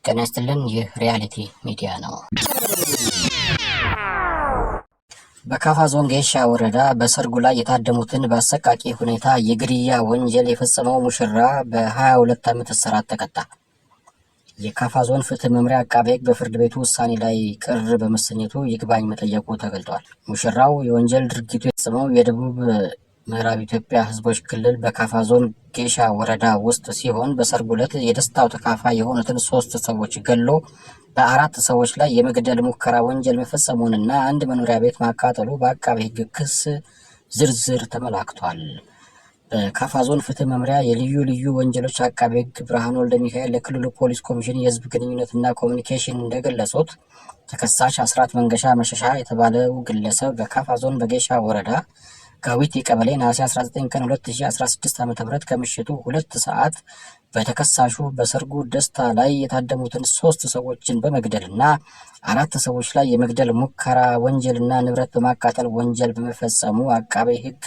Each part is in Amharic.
ጤና ይስጥልን። ይህ ሪያሊቲ ሚዲያ ነው። በካፋ ዞን ጌሻ ወረዳ በሰርጉ ላይ የታደሙትን በአሰቃቂ ሁኔታ የግድያ ወንጀል የፈጸመው ሙሽራ በ22 ዓመት እስራት ተቀጣ። የካፋ ዞን ፍትህ መምሪያ አቃቤ ሕግ በፍርድ ቤቱ ውሳኔ ላይ ቅር በመሰኘቱ ይግባኝ መጠየቁ ተገልጧል። ሙሽራው የወንጀል ድርጊቱ የፈጸመው የደቡብ ምዕራብ ኢትዮጵያ ሕዝቦች ክልል በካፋ ዞን ጌሻ ወረዳ ውስጥ ሲሆን በሰርጉ ዕለት የደስታው ተካፋይ የሆኑትን 3 ሰዎች ገሎ በ4 ሰዎች ላይ የመግደል ሙከራ ወንጀል መፈጸሙንና አንድ መኖሪያ ቤት ማቃጠሉ በአቃቤ ሕግ ክስ ዝርዝር ተመላክቷል። በካፋ ዞን ፍትህ መምሪያ የልዩ ልዩ ወንጀሎች አቃቤ ሕግ ብርሃኑ ወልደ ሚካኤል ለክልሉ ፖሊስ ኮሚሽን የህዝብ ግንኙነትና ኮሚኒኬሽን እንደገለጹት ተከሳሽ አስራት መንገሻ መሸሻ የተባለው ግለሰብ በካፋ ዞን በጌሻ ወረዳ ጋዊት ቀበሌ ነሐሴ 19 ቀን 2016 ዓ.ም ከምሽቱ 2 ሰዓት በተከሳሹ በሰርጉ ደስታ ላይ የታደሙትን 3 ሰዎችን በመግደልና 4 ሰዎች ላይ የመግደል ሙከራ ወንጀልና ንብረት በማቃጠል ወንጀል በመፈጸሙ አቃቤ ሕግ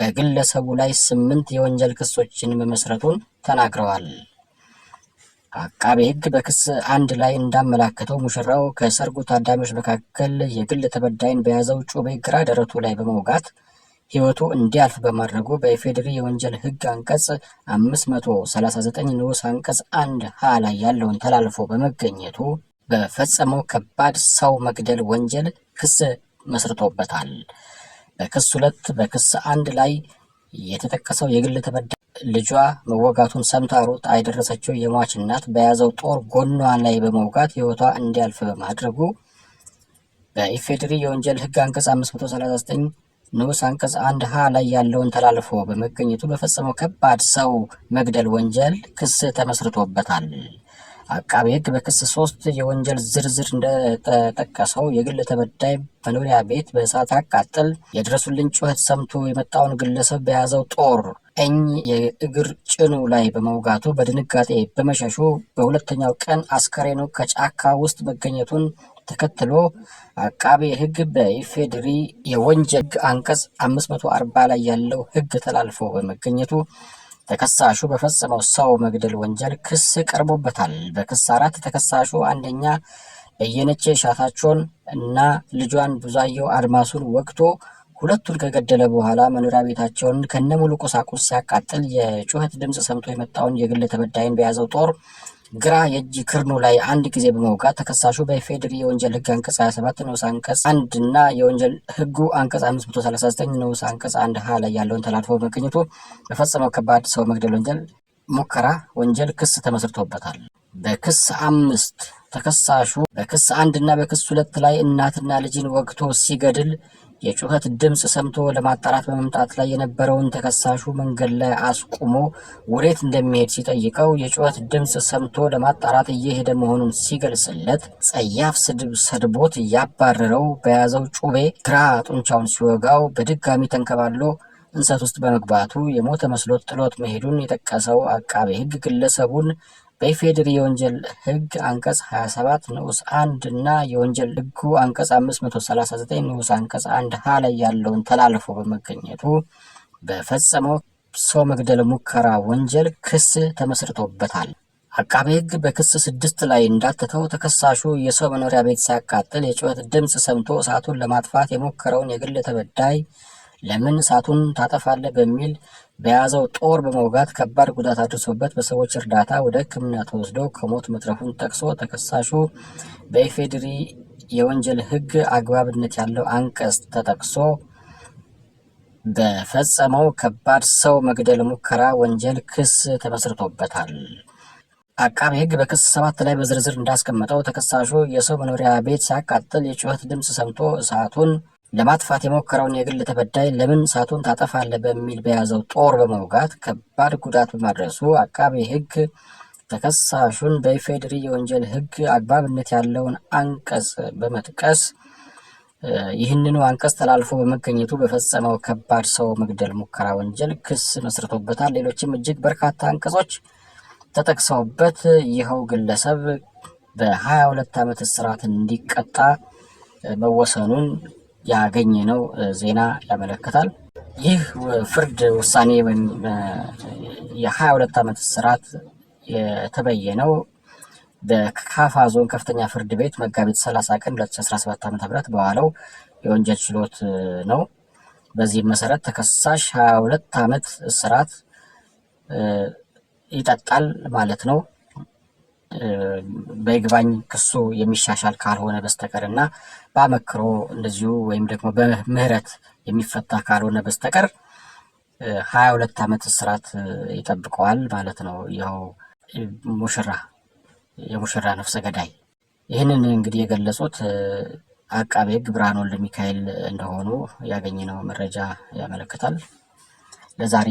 በግለሰቡ ላይ 8 የወንጀል ክሶችን መመስረቱን ተናግረዋል። አቃቤ ሕግ በክስ 1 ላይ እንዳመላከተው ሙሽራው ከሰርጉ ታዳሚዎች መካከል የግል ተበዳይን በያዘው ጩቤ ግራ ደረቱ ላይ በመውጋት ሕይወቱ እንዲያልፍ በማድረጉ በኢፌዴሪ የወንጀል ሕግ አንቀጽ 539 ንዑስ አንቀጽ 1 ሀ ላይ ያለውን ተላልፎ በመገኘቱ በፈጸመው ከባድ ሰው መግደል ወንጀል ክስ መስርቶበታል። በክስ 2 በክስ 1 ላይ የተጠቀሰው የግል ተበዳይ ልጇ መወጋቱን ሰምታ ሮጣ የደረሰችው የሟች እናት በያዘው ጦር ጎኗ ላይ በመውጋት ሕይወቷ እንዲያልፍ በማድረጉ በኢፌዴሪ የወንጀል ሕግ አንቀጽ 539 ንዑስ አንቀጽ 1 ሀ ላይ ያለውን ተላልፎ በመገኘቱ በፈጸመው ከባድ ሰው መግደል ወንጀል ክስ ተመስርቶበታል። አቃቤ ሕግ በክስ 3 የወንጀል ዝርዝር እንደተጠቀሰው የግል ተበዳይ መኖሪያ ቤት በእሳት ያቃጥል የድረሱልኝ ጩኸት ሰምቶ የመጣውን ግለሰብ በያዘው ጦር ቀኝ የእግር ጭኑ ላይ በመውጋቱ በድንጋጤ በመሸሹ በሁለተኛው ቀን አስከሬኑ ከጫካ ውስጥ መገኘቱን ተከትሎ አቃቤ ሕግ በኢፌዴሪ የወንጀል ሕግ አንቀጽ 540 ላይ ያለው ሕግ ተላልፎ በመገኘቱ ተከሳሹ በፈጸመው ሰው መግደል ወንጀል ክስ ቀርቦበታል። በክስ 4 ተከሳሹ አንደኛ በየነቼ ሻታቸውን እና ልጇን ብዙአየሁ አድማሱን ወግቶ ሁለቱን ከገደለ በኋላ መኖሪያ ቤታቸውን ከነሙሉ ቁሳቁስ ሲያቃጥል የጩኸት ድምፅ ሰምቶ የመጣውን የግል ተበዳይን በያዘው ጦር ግራ የእጅ ክርኑ ላይ 1 ጊዜ በመውጋት ተከሳሹ በኢፌዴሪ የወንጀል ሕግ አንቀጽ 27 ንዑስ አንቀጽ 1 እና የወንጀል ሕጉ አንቀጽ 539 ንዑስ አንቀጽ 1 ሀ ላይ ያለውን ተላልፎ በመገኘቱ በፈጸመው ከባድ ሰው መግደል ወንጀል ሙከራ ወንጀል ክስ ተመስርቶበታል። በክስ 5 ተከሳሹ በክስ 1 እና በክስ 2 ላይ እናትና ልጅን ወግቶ ሲገድል የጩኸት ድምፅ ሰምቶ ለማጣራት በመምጣት ላይ የነበረውን ተከሳሹ መንገድ ላይ አስቁሞ ወዴት እንደሚሄድ ሲጠይቀው የጩኸት ድምፅ ሰምቶ ለማጣራት እየሄደ መሆኑን ሲገልጽለት ጸያፍ ስድብ ሰድቦት ያባረረው በያዘው ጩቤ ግራ ጡንቻውን ሲወጋው በድጋሚ ተንከባሎ እንሰት ውስጥ በመግባቱ የሞተ መስሎት ጥሎት መሄዱን የጠቀሰው አቃቤ ሕግ ግለሰቡን በኢፌዴሪ የወንጀል ሕግ አንቀጽ 27 ንዑስ 1 እና የወንጀል ሕጉ አንቀጽ 539 ንዑስ አንቀጽ 1 ሀ ላይ ያለውን ተላልፎ በመገኘቱ በፈጸመው ሰው መግደል ሙከራ ወንጀል ክስ ተመስርቶበታል። አቃቤ ሕግ በክስ 6 ላይ እንዳተተው ተከሳሹ የሰው መኖሪያ ቤት ሲያቃጥል የጩኸት ድምፅ ሰምቶ እሳቱን ለማጥፋት የሞከረውን የግል ተበዳይ ለምን እሳቱን ታጠፋለህ በሚል በያዘው ጦር በመውጋት ከባድ ጉዳት አድርሶበት በሰዎች እርዳታ ወደ ሕክምና ተወስዶ ከሞት መትረፉን ጠቅሶ ተከሳሹ በኢፌዴሪ የወንጀል ሕግ አግባብነት ያለው አንቀጽ ተጠቅሶ በፈጸመው ከባድ ሰው መግደል ሙከራ ወንጀል ክስ ተመስርቶበታል። አቃቤ ሕግ በክስ 7 ላይ በዝርዝር እንዳስቀመጠው ተከሳሹ የሰው መኖሪያ ቤት ሲያቃጥል የጩኸት ድምፅ ሰምቶ እሳቱን ለማጥፋት የሞከረውን የግል ተበዳይ ለምን እሳቱን ታጠፋለህ በሚል በያዘው ጦር በመውጋት ከባድ ጉዳት በማድረሱ አቃቤ ሕግ ተከሳሹን በኢፌዴሪ የወንጀል ሕግ አግባብነት ያለውን አንቀጽ በመጥቀስ ይህንኑ አንቀጽ ተላልፎ በመገኘቱ በፈጸመው ከባድ ሰው መግደል ሙከራ ወንጀል ክስ መስርቶበታል። ሌሎችም እጅግ በርካታ አንቀጾች ተጠቅሰውበት ይኸው ግለሰብ በ22 ዓመት እስራት እንዲቀጣ መወሰኑን ያገኘነው ዜና ያመለክታል። ይህ ፍርድ ውሳኔ ወይም የ22 ዓመት እስራት የተበየነው በካፋ ዞን ከፍተኛ ፍርድ ቤት መጋቢት 30 ቀን 2017 ዓ.ም በዋለው የወንጀል ችሎት ነው። በዚህም መሰረት ተከሳሽ 22 ዓመት እስራት ይጠጣል ማለት ነው። በይግባኝ ክሱ የሚሻሻል ካልሆነ በስተቀር እና በአመክሮ እንደዚሁ ወይም ደግሞ በምህረት የሚፈታ ካልሆነ በስተቀር 22 ዓመት እስራት ይጠብቀዋል ማለት ነው። ያው የሙሽራ ነፍሰ ገዳይ ይህንን እንግዲህ የገለጹት አቃቤ ሕግ ብርሃኑ ወልደሚካኤል እንደሆኑ ያገኘነው መረጃ ያመለክታል። ለዛሬ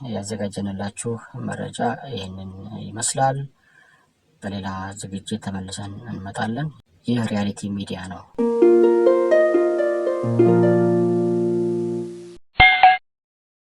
ያዘጋጀንላችሁ መረጃ ይህንን ይመስላል። በሌላ ዝግጅት ተመልሰን እንመጣለን። ይህ ሪያሊቲ ሚዲያ ነው።